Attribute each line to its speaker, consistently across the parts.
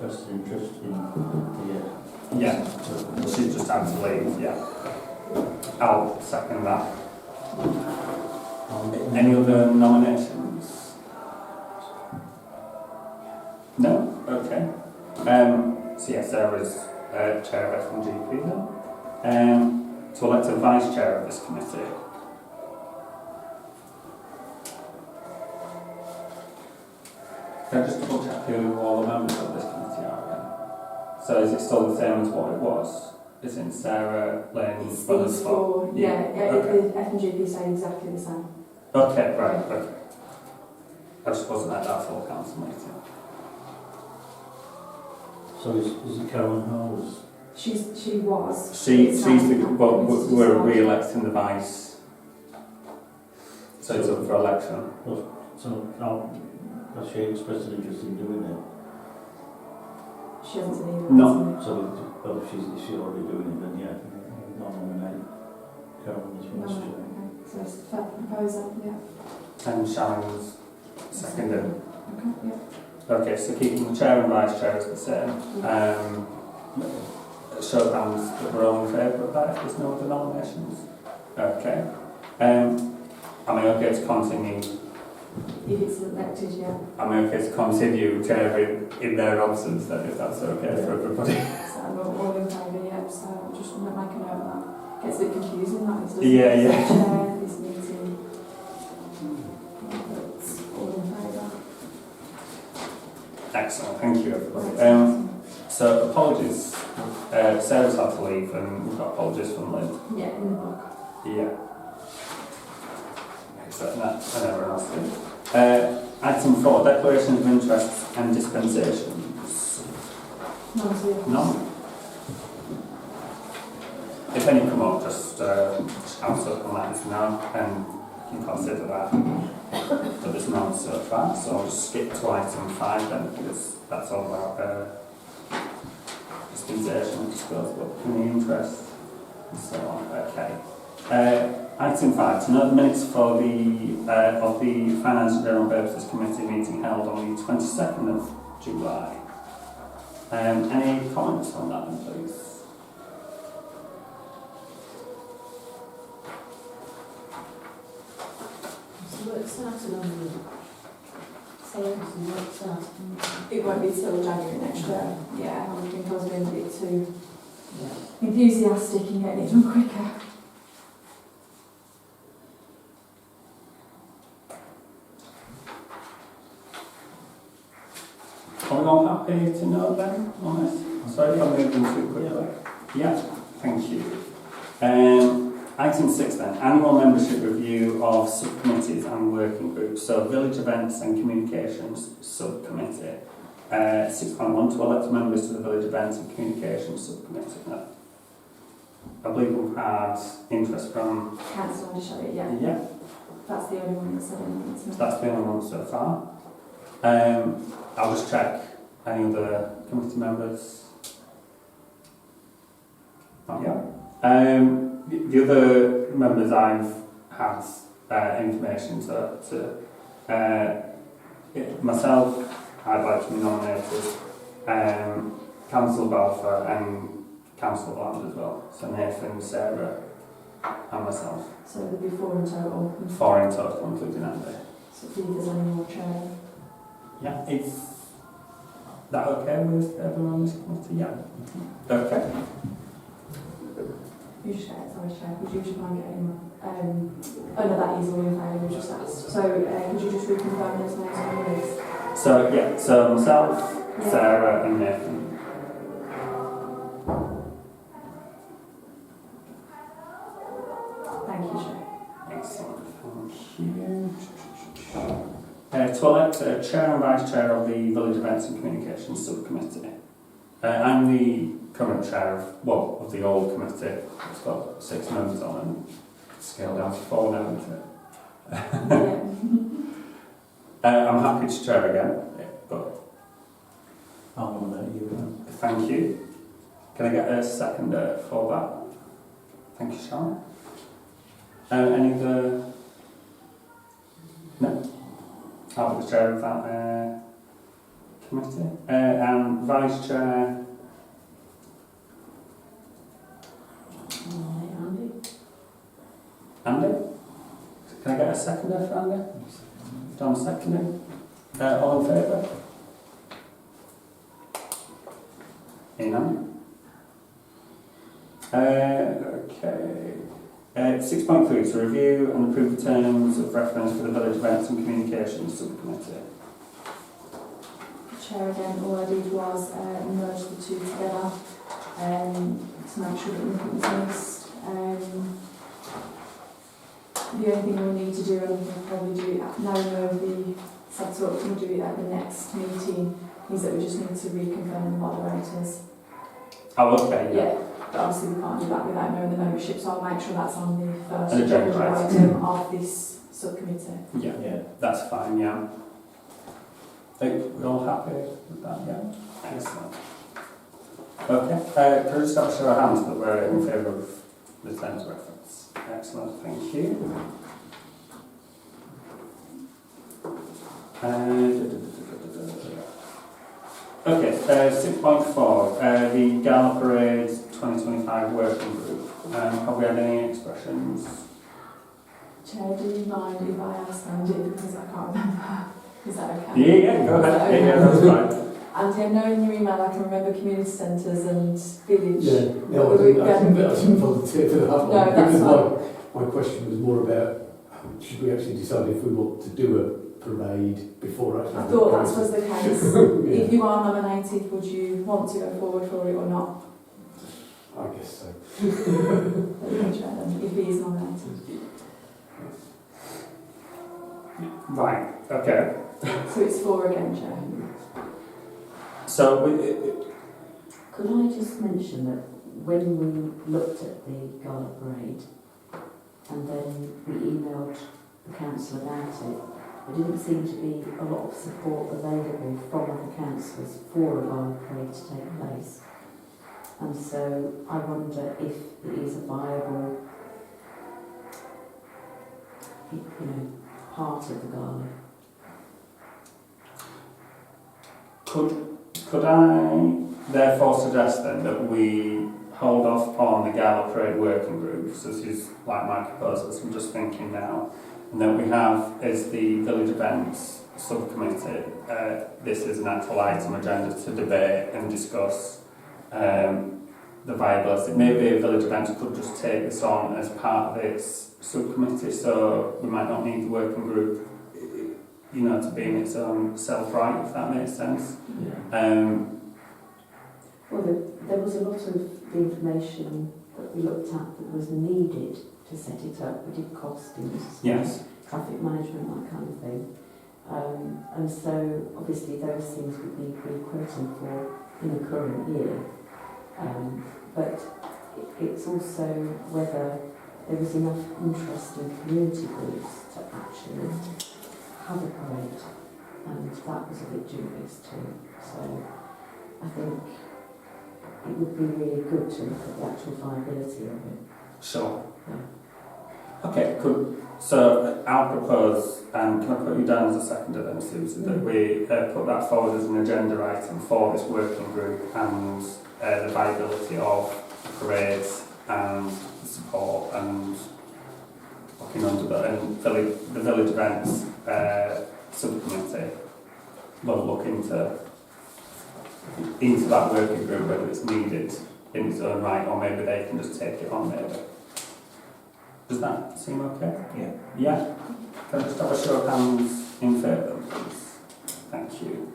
Speaker 1: expressed an interest in the
Speaker 2: Yeah, she's just had to leave, yeah. I'll second that. Any other nominations? No? Okay. So yes, there was Chair of FNGP then. To elect a Vice Chair of this committee. Can I just double check who all the members of this committee are again? So is it still the same as what it was? Is it Sarah, Lane,
Speaker 3: It's
Speaker 2: Brothers
Speaker 3: these four,
Speaker 2: Okay.
Speaker 3: the FNGP stayed exactly the same.
Speaker 2: Okay, right, okay. I just wasn't at that full council meeting.
Speaker 1: So is it Karen Howells?
Speaker 3: She was.
Speaker 2: She's the, well, we're re-electing the vice. So it's up for election.
Speaker 1: So has she expressed an interest in doing it?
Speaker 3: She hasn't said either.
Speaker 2: No.
Speaker 1: So, well, if she's already doing it, then yeah, I'll nominate Karen as
Speaker 3: No,
Speaker 1: vice
Speaker 3: okay.
Speaker 1: chair.
Speaker 3: So it's a fair proposal, yeah.
Speaker 2: And Sharon's seconded.
Speaker 3: Okay, yeah.
Speaker 2: Okay, so keeping the chair and vice chair as the same. Show of hands that we're all in favour of that if there's no other nominations. Okay. Am I okay to continue?
Speaker 3: If it's elected, yeah.
Speaker 2: Am I okay to continue chairing in their absence then, if that's okay for everybody?
Speaker 3: So I'm all in favour, yeah. So I'll just make a note of that. Gets a bit confusing, that is, doesn't
Speaker 2: Yeah,
Speaker 3: it?
Speaker 2: yeah.
Speaker 3: Chair, this meeting. But all in favour.
Speaker 2: Excellent, thank you everybody. So apologies, Sarah's had to leave and we've got apologies from Lynn.
Speaker 3: Yeah, in the book.
Speaker 2: Yeah. Excellent, and everyone else did. Item 4, declaration of interests and dispensations. None. If any come up, just shout up and let us know and you can consider that. But there's none so far, so I'll just skip to item 5 then, because that's all about dispensation, disposable, any interest, and so on. Okay. Item 5, to note the minutes for the of the Finance and General Purposes Committee meeting held on the 22nd of July. Any comments on that then, please?
Speaker 4: So it started on the... So it started
Speaker 3: It won't be till January next year. Yeah, I think I was being a bit too
Speaker 4: yeah.
Speaker 3: enthusiastic and getting it done quicker.
Speaker 2: Are we all happy to know then on this? Sorry if I'm moving too quickly. Yeah, thank you. Item 6 then, annual membership review of subcommittees and working groups. So village events and communications subcommittee. 6.1 to elect members to the village events and communications subcommittee. Now, I believe we've had interest from...
Speaker 3: Council on Shelley, yeah.
Speaker 2: Yeah,
Speaker 3: That's the only one that said anything. So.
Speaker 2: that's the only one so far. I'll just check any other committee members. Not yet. The other members I've had information to myself, I'd like to be nominated, Council Balfour and Council Land as well. So Nathan, Sarah and myself.
Speaker 3: So there'll be 4 in total.
Speaker 2: 4 in total, including Andy.
Speaker 3: So if there's any more chair.
Speaker 2: Yeah, is that okay with everyone on this committee? Yeah. Okay.
Speaker 3: You just sorry, would you just mind getting one? Oh no, that is all in favour, we just asked. So could you just reconfirm those names on the list?
Speaker 2: So yeah, so myself,
Speaker 3: Yeah.
Speaker 2: Sarah and Nathan.
Speaker 3: Thank you, Chair.
Speaker 2: Excellent, thank you. To elect Chair and Vice Chair of the Village Events and Communications Subcommittee. I'm the current chair of the old committee. It's got 6 members on and scaled down to 4 now, isn't it?
Speaker 3: Yeah.
Speaker 2: I'm happy to chair again, but
Speaker 1: I'll nominate you then.
Speaker 2: thank you. Can I get a second for that? Thank you, Sharon. Any other? No? I'll be the chair of that committee. And vice chair,
Speaker 4: Andy?
Speaker 2: Andy. Can I get a seconder for Andy? John seconding. All in favour? Unanimous. Okay. 6.3 to review and approve the terms of reference for the village events and communications subcommittee.
Speaker 3: Chair, again, all I did was merge the two together to make sure that nothing was missed. The only thing we'll need to do, and we'll probably do it now we know the set up, we'll do it at the next meeting, is that we just need to reconfirm the moderators.
Speaker 2: Oh, okay.
Speaker 3: Yeah, but obviously we can't do that without knowing the membership, so I'll make sure that's on the first
Speaker 2: An agenda
Speaker 3: agenda item of this subcommittee.
Speaker 2: Yeah,
Speaker 1: Yeah.
Speaker 2: that's fine, yeah. We're all happy with that, yeah? Excellent. Okay, can we just have a show of hands that we're in favour of the terms of reference? Excellent, thank you. Okay, 6.4, the Gala Parade 2025 working group. Have we had any expressions?
Speaker 3: Chair, do you mind if I ask Andy, because I can't remember? Is that okay?
Speaker 2: Yeah, go ahead. Yeah, that's fine.
Speaker 3: Andy, I know in your email I can remember community centres and village.
Speaker 5: Yeah, no, I didn't volunteer for that one.
Speaker 3: No, that's
Speaker 5: because my question was more about should we actually decide if we want to do a parade before actually.
Speaker 3: I thought that was the case.
Speaker 5: Yeah.
Speaker 3: If you are nominated, would you want to go forward for it or not?
Speaker 5: I guess so.
Speaker 3: If he is nominated.
Speaker 2: Right, okay.
Speaker 3: So it's 4 again, Chair.
Speaker 2: So,
Speaker 4: Could I just mention that when we looked at the Gala Parade and then we emailed the council about it, there didn't seem to be a lot of support available from other councillors for a Gala Parade to take place. And so I wonder if it is a viable, part of the Gala.
Speaker 2: Could I therefore suggest then that we hold off on the Gala Parade working group, so this is like my proposal, so I'm just thinking now, and then we have as the village events subcommittee, this is an actual item agenda to debate and discuss the viability. Maybe village events could just take this on as part of its subcommittee, so we might not need the working group, to be in its own self-right, if that makes sense.
Speaker 5: Yeah.
Speaker 4: Well, there was a lot of the information that we looked at that was needed to set it up. We did costings,
Speaker 2: Yes.
Speaker 4: traffic management, that kind of thing. And so obviously those things would need re-quoting for in the current year. But it's also whether there was enough interest in community groups to actually have a parade, and that was a bit dubious too. So I think it would be really good to look at the actual viability of it.
Speaker 2: Sure.
Speaker 4: Yeah.
Speaker 2: Okay, so I'll propose, and can I put you down as a seconder then, Susan, that we put that forward as an agenda item for this working group and the viability of parades and support and looking under the village events subcommittee will look into that working group, whether it's needed in its own right or maybe they can just take it on maybe. Does that seem okay?
Speaker 1: Yeah.
Speaker 2: Yeah? Can I just have a show of hands in favour, please? Thank you.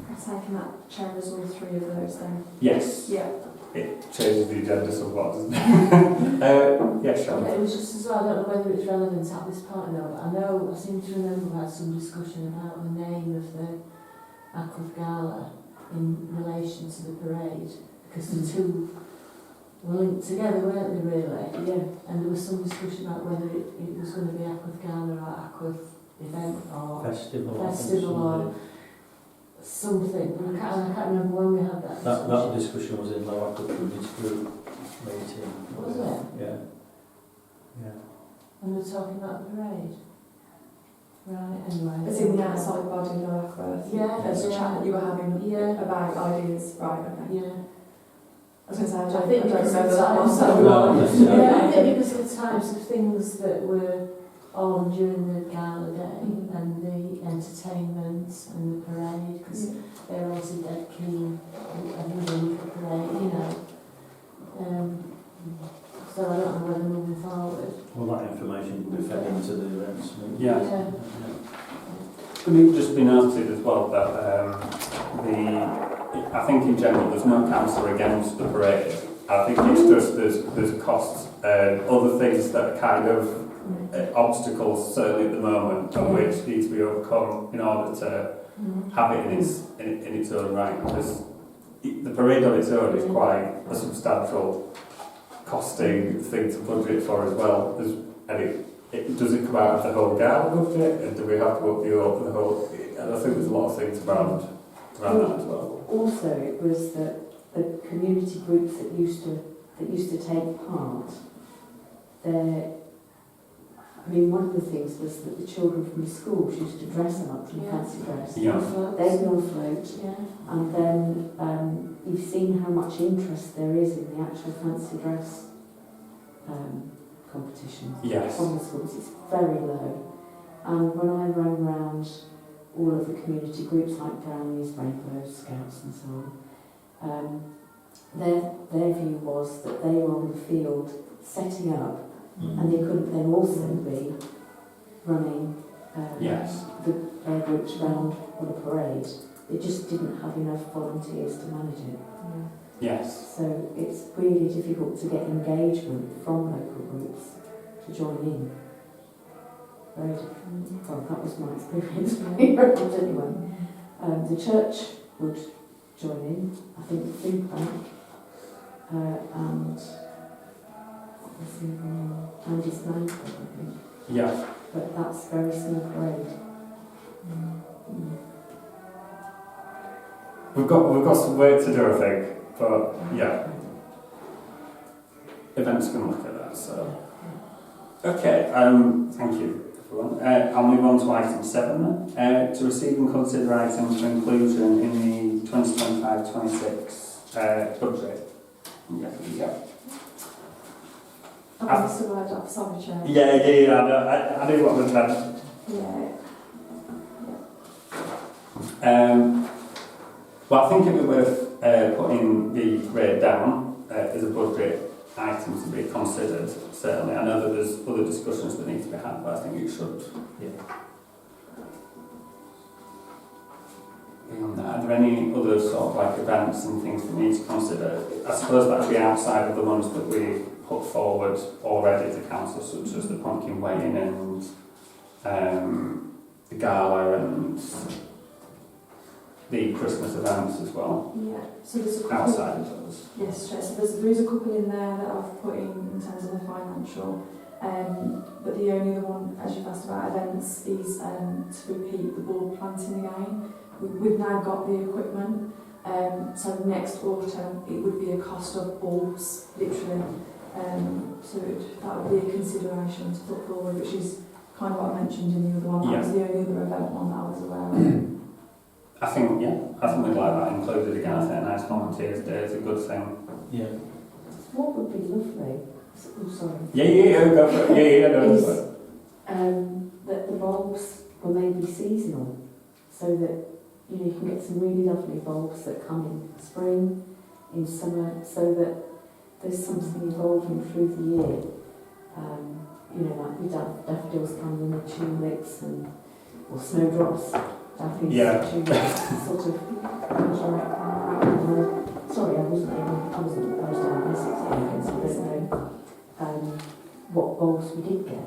Speaker 3: I'm taking that, Chair, as all 3 of those then.
Speaker 2: Yes.
Speaker 3: Yeah.
Speaker 2: It changes the agenda somewhat, doesn't it? Yes, Sharon.
Speaker 6: It was just as well, I don't know whether it's relevant at this point though, but I seem to remember we had some discussion about the name of the Ackworth Gala in relation to the parade, because the two were linked together, weren't they really?
Speaker 4: Yeah.
Speaker 6: And there was some discussion about whether it was going to be Ackworth Gala or Ackworth event or
Speaker 7: Festival
Speaker 6: or something, but I can't remember when we had that discussion.
Speaker 7: That discussion was in Lower Community Group meeting.
Speaker 6: Was it?
Speaker 7: Yeah. Yeah.
Speaker 6: And we were talking about the parade. Right, anyway.
Speaker 3: It's in the outside body, no Ackworth.
Speaker 6: Yeah,
Speaker 3: There's a
Speaker 6: yeah.
Speaker 3: chat that you were having
Speaker 6: Yeah.
Speaker 3: about ideas. Right, okay.
Speaker 6: Yeah.
Speaker 3: I was going to say, I
Speaker 6: I
Speaker 3: don't
Speaker 6: think
Speaker 3: know
Speaker 6: because
Speaker 3: that
Speaker 6: of
Speaker 3: one,
Speaker 6: times,
Speaker 3: so...
Speaker 1: No,
Speaker 6: yeah, I think because of the types of things that were on during the gala day and the entertainment and the parade, because they're obviously dead keen and doing the parade, you know. So I don't know whether moving forward.
Speaker 1: All that information will be fed into the events.
Speaker 2: Yeah.
Speaker 6: Yeah.
Speaker 2: Could it just be noted as well that I think in general there's no councillor against the parade. I think it's just there's costs and other things that are kind of obstacles certainly at the moment, which need to be overcome in order to have it in its own right. Because the parade on its own is quite a substantial costing thing to budget for as well. And does it come out of the whole gala budget, and do we have to up the whole? And I think there's a lot of things around that as well.
Speaker 4: Also, it was that the community groups that used to take part, I mean, one of the things was that the children from the schools used to dress them up in fancy dress.
Speaker 2: Yeah.
Speaker 4: They'd be on float,
Speaker 6: Yeah.
Speaker 4: and then you've seen how much interest there is in the actual fancy dress competitions
Speaker 2: Yes.
Speaker 4: from the schools. It's very low. And when I ran round all of the community groups like Brownies, Rainbows, Scouts and so on, their view was that they were on the field setting up, and they couldn't then also be running
Speaker 2: Yes.
Speaker 4: their groups round on a parade. They just didn't have enough volunteers to manage it.
Speaker 2: Yes.
Speaker 4: So it's really difficult to get engagement from local groups to join in. Very different. Well, that was my experience anyway. The church would join in, I think the food bank, and what's the other one? Andy's Nightclub, I think.
Speaker 2: Yeah.
Speaker 4: But that's very small parade.
Speaker 2: We've got some work to do, I think, but yeah, events can look at that. So, okay, thank you, everyone. I'll move on to item 7 then. To receive and consider items for inclusion in the 2025-26 budget. Yeah.
Speaker 3: I've missed a word off, sorry, Chair.
Speaker 2: Yeah. I knew what was meant.
Speaker 3: Yeah.
Speaker 2: Well, I think it would be worth putting the rate down as a budget item to be considered, certainly. I know that there's other discussions that need to be had, but I think it should. Beyond that, are there any other sort of like events and things that we need to consider? I suppose that would be outside of the ones that we put forward already to council, such as the pumpkin weighing and the gala and the Christmas events as well.
Speaker 3: Yeah, so there's a couple.
Speaker 2: Outside of those.
Speaker 3: Yes, Chair. So there is a couple in there that I've put in terms of the financial, but the only other one, as you've asked about events, is to repeat the bulb planting again. We've now got the equipment, so next autumn it would be a cost of bulbs, literally. So that would be a consideration to put forward, which is kind of what I mentioned in the other one. That was the only other event one that I was aware of.
Speaker 2: I think we'd like that included again. I think a nice volunteers day is a good thing.
Speaker 1: Yeah.
Speaker 4: What would be lovely, oh sorry,
Speaker 2: Go for it. No,
Speaker 4: is that the bulbs will maybe seasonal, so that you can get some really lovely bulbs that come in spring, in summer, so that there's something evolving through the year. Like the daffodils come in, the tulips or snowdrops.
Speaker 2: Yeah.
Speaker 4: Sort of sorry, I wasn't posed on this experience, so I don't know what bulbs we did get.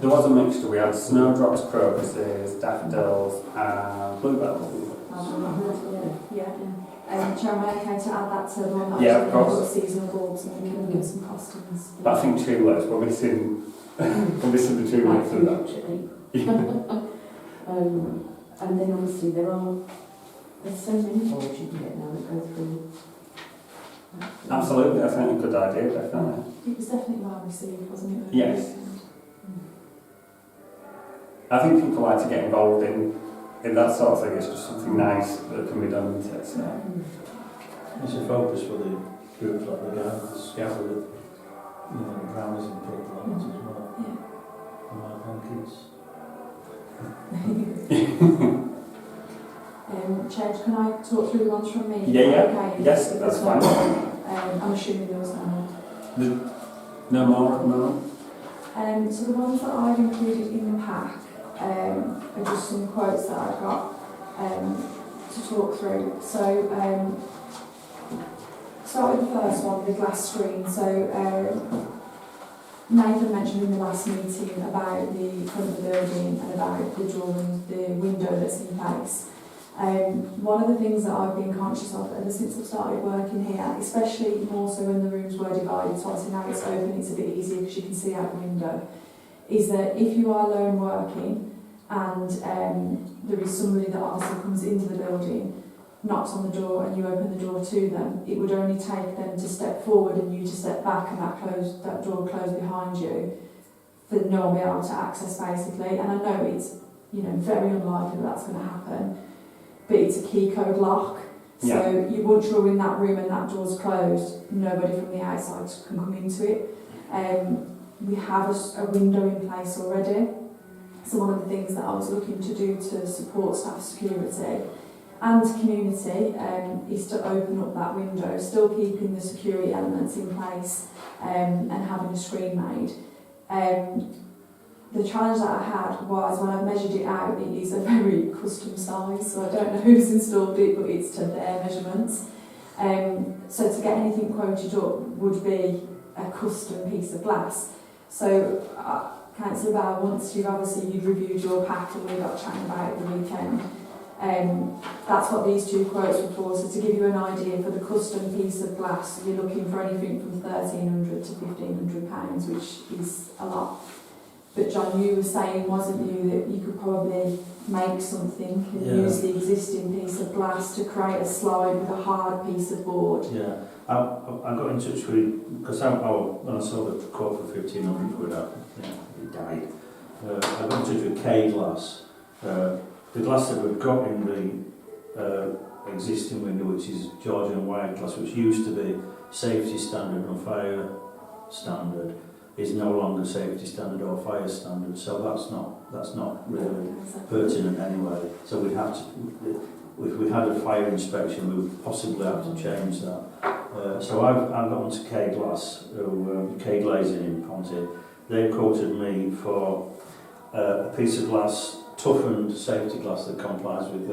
Speaker 2: There was a mixture. We had snowdrops, crocuses, daffodils, and bluebells.
Speaker 3: Chair, am I okay to add that to the one that
Speaker 2: Yeah, of course.
Speaker 3: seasonal bulbs, and we can get some costings?
Speaker 2: But I think tulips, we're missing the tulips of that.
Speaker 4: And then obviously there's so many bulbs you can get now that go through.
Speaker 2: Absolutely, I think a good idea, definitely.
Speaker 3: It was definitely well received, wasn't it?
Speaker 2: Yes. I think people like to get involved in that sort of thing. It's just something nice that can be done, isn't it? So.
Speaker 1: It's a focus for the groups like the Scout with it, you know, the Brownies and people like that as well.
Speaker 3: Yeah.
Speaker 1: And my grandkids.
Speaker 3: Chair, can I talk through the ones from me?
Speaker 2: Yeah.
Speaker 3: Okay.
Speaker 2: Yes, that's fine.
Speaker 3: I'm assuming there was no more.
Speaker 2: No more at the moment?
Speaker 3: So the ones that I've included in the pack are just some quotes that I've got to talk through. So start with the first one, the glass screen. So Nathan mentioned in the last meeting about the front of the building and about the door and the window that's in place. One of the things that I've been conscious of ever since I started working here, especially more so when the rooms were divided, so obviously now it's open, it's a bit easier because you can see out the window, is that if you are alone working and there is somebody that obviously comes into the building, knocks on the door and you open the door to them, it would only take them to step forward and you to step back and that door closed behind you for no one be able to access basically. And I know it's very unlikely that that's going to happen, but it's a key code lock.
Speaker 2: Yeah.
Speaker 3: So once you're in that room and that door's closed, nobody from the outside can come into it. We have a window in place already. So one of the things that I was looking to do to support staff security and community is to open up that window, still keeping the security elements in place and having a screen made. The challenge that I had was when I measured it out, it is a very custom size, so I don't know who's installed it, but it's to their measurements. So to get anything quoted up would be a custom piece of glass. So Councillor Bell, once you've reviewed your pack and we got chatting about it the weekend, that's what these two quotes were for. So to give you an idea, for the custom piece of glass, you're looking for anything from £1,300 to £1,500, which is a lot. But John, you were saying, wasn't you, that you could probably make something and use the existing piece of glass to create a slide with a hard piece of board?
Speaker 1: Yeah, I got in touch with, because when I saw the quote for £1,500, it died. I got in touch with K-Glass. The glass that we've got in the existing window, which is Georgian wire glass, which used to be safety standard and fire standard, is no longer safety standard or fire standard, so that's not really pertinent anyway. So we'd have to, if we had a fire inspection, we would possibly have to change that. So I've got onto K-Glass, K-Glazing in Ponty. They quoted me for a piece of glass, toughened safety glass that complies with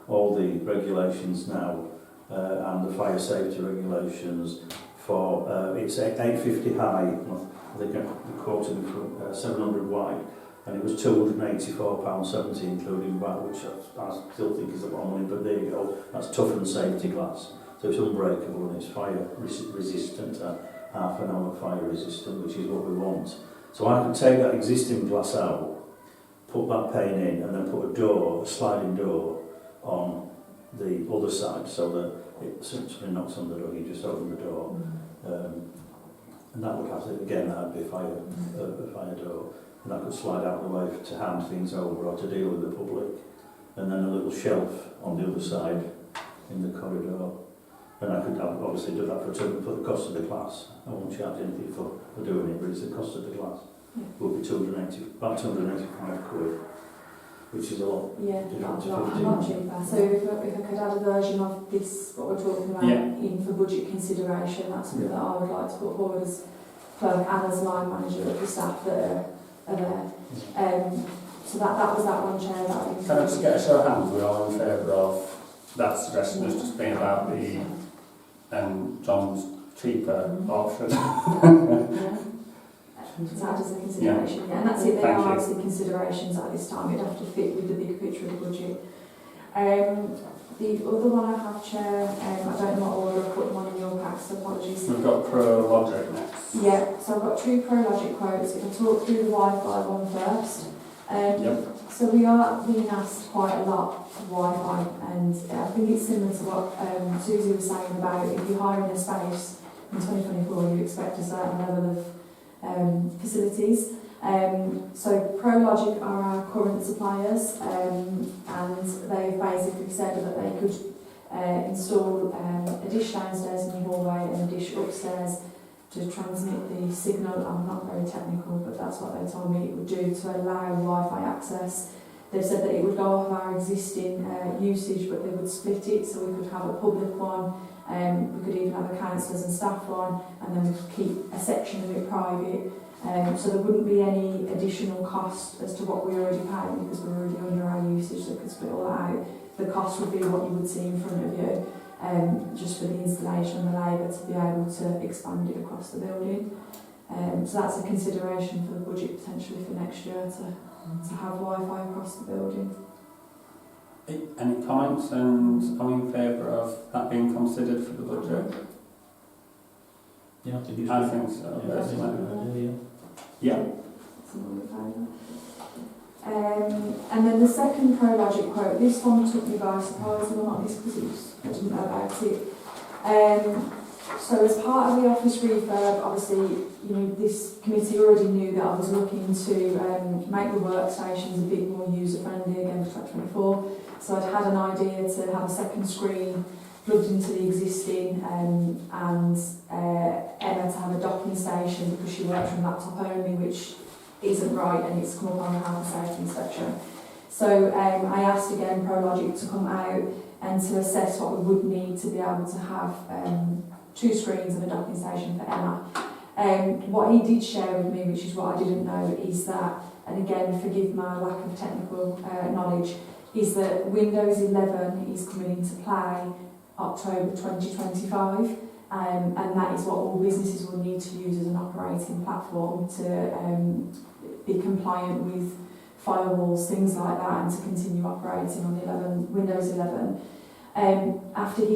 Speaker 1: all the regulations now and the fire safety regulations. For it's 850 high. They quoted me for 700 wide, and it was £284.70 including VAT, which I still think is a lot of money, but there you go. That's toughened safety glass, so it's unbreakable and it's fire resistant, half an hour fire resistant, which is what we want. So I could take that existing glass out, put that pane in, and then put a sliding door on the other side, so that it simply knocks on the door. You just open the door. And that would have to, again, that would be a fire door, and that could slide out the way to hand things over or to deal with the public. And then a little shelf on the other side in the corridor. And I could obviously do that for the cost of the glass. I won't charge anything for doing it, but it's the cost of the glass. It would be about 285 quid, which is a lot.
Speaker 3: Yeah, a lot cheaper. So if I could add a version of this, what we're talking about, in for budget consideration, that's something that I would like to put forward as clerk and as line manager of the staff that are there. So that was that one, Chair. Can
Speaker 2: I just get a show of hands? We're all in favour of that suggestion, just being about the John's cheaper option.
Speaker 3: That is a consideration, and that's it. There are obviously considerations at this time. It'd have to fit with the big picture of the budget. The other one I have, Chair, I don't know what order I've put them on in your pack, so apologies.
Speaker 2: We've got Pro-Logic next.
Speaker 3: Yeah, so I've got two Pro-Logic quotes. If I talk through the Wi-Fi one first. So we are being asked quite a lot for Wi-Fi, and I think it's similar to what Susie was saying about if you're hiring a space in 2024, you expect a certain level of facilities. So ProLogic are our current suppliers, and they've basically said that they could install a dish downstairs in the hallway and a dish upstairs to transmit the signal. I'm not very technical, but that's what they told me it would do to allow Wi-Fi access. They've said that it would go off our existing usage, but they would split it, so we could have a public one, we could even have a councillors and staff one, and then we could keep a section of it private. So there wouldn't be any additional cost as to what we already pay, because we're already under our usage, so we could split all that out. The cost would be what you would see in front of you, just for the installation and the labour to be able to expand it across the building. So that's a consideration for the budget potentially for next year, to have Wi-Fi across the building.
Speaker 2: Any comments, and are we in favour of that being considered for the budget?
Speaker 7: Yeah, I think it's
Speaker 2: I think so.
Speaker 3: Yeah.
Speaker 2: Personally.
Speaker 7: yeah.
Speaker 2: Yeah.
Speaker 3: Someone in favour. And then the second ProLogic quote, this one took me by surprise, and not this because I didn't know about it. So as part of the office refurb, obviously, you know, this committee already knew that I was looking to make the workstations a bit more user-friendly again for 2024. So I'd had an idea to have a second screen plugged into the existing, and Emma to have a docking station because she works from laptop only, which isn't right, and it's come up on the health and safety inspection. So I asked again ProLogic to come out and to assess what we would need to be able to have 2 screens and a docking station for Emma. What he did share with me, which is what I didn't know, is that, and again forgive my lack of technical knowledge, is that Windows 11 is coming into play October 2025, and that is what all businesses will need to use as an operating platform to be compliant with firewalls, things like that, and to continue operating on Windows 11. After he